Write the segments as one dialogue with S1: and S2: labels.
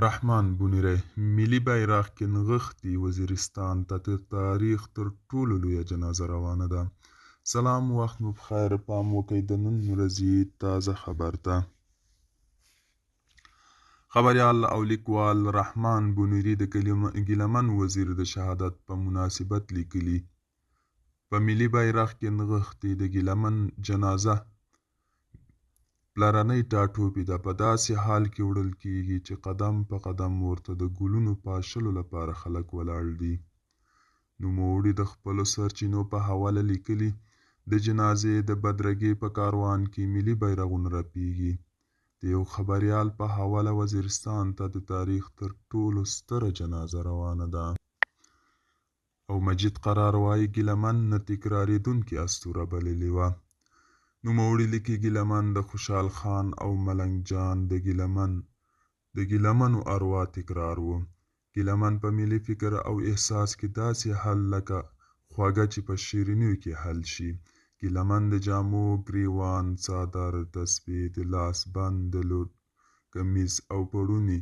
S1: رحمان بونیری ملي بیرغ کې نغښتي وزیرستان ته د تاریخ تر ټولو لویه جنازه روانه ده. سلام، وخت مو بخیر. پام وکړئ د نن ورځې تازه خبر ته. خبریال او لیکوال رحمان بونیری د ګیلمن وزیر د شهادت په مناسبت لیکلي: په ملي بیرغ کې نغښتي د ګیلمن جنازه پلرنۍ ټاټوبي ده، په داسې حال کې وړل کېږي چې قدم په قدم ورته د ګلونو پاشلو لپاره خلک ولاړ دي. نوموړي د خپلو سرچینو په حواله لیکلي: د جنازې د بدرګې په کاروان کې ملي بیرغونه رپېږي. د یو خبریال په حواله وزیرستان ته د تاریخ تر ټولو ستره جنازه روانه ده. او مجید قرار وایي ګیلمن نه تکرارېدونکې اسطوره بللې وه. نوموړي لیکي: ګیلمن د خوشحال خان او ملنګ جان د ګیلمنو اروا تکرار و. ګیلمن په ملي فکر او احساس کې داسې حل لکه خوږه چې په شیرینیو کې حل شي. ګیلمن د جامو، ګریوان، څادر، تسبیح، د لاس بند، د لور کمیز او پړوني،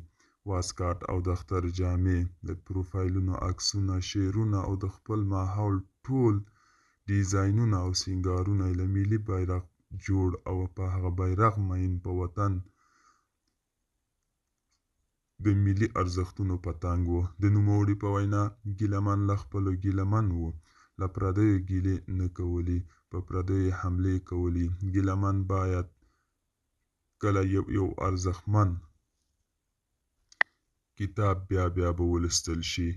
S1: واسکټ او دختر جامې، د پروفایلونو عکسونه، شعرونه او د خپل ماحول ټول ډیزاینونه او سینګارونه له ملي بیرغ جوړ او په هغه بیرغ مین په وطن د ملي ارزښتونو په تنګ و. د نوموړي په وینا ګیلمن له خپلو ګیلمن و، له پردیو ګیلې نه کولې، په پردیو حملې کولې. ګیلمن باید کله یو ارزښتمن کتاب بیا به ولوستل شي،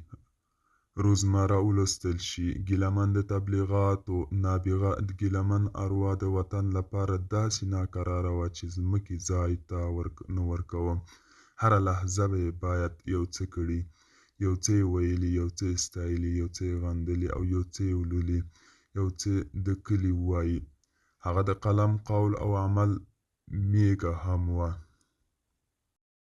S1: روزمره ولوستل شي. ګیلمن د تبلیغاتو نابغه. د ګیلمن اروا د وطن لپاره داسې ناکراره وه چې ځمکې ځای ته نه ورکوه. هره لحظه به یې باید یو څه کړي، یو څه یې ویلي، یو څه یې ستایلي، یو څه یې غندلي او یو څه یې لولي، یو څه د کلي ووایي. هغه د قلم، قول او عمل میږه هم وه.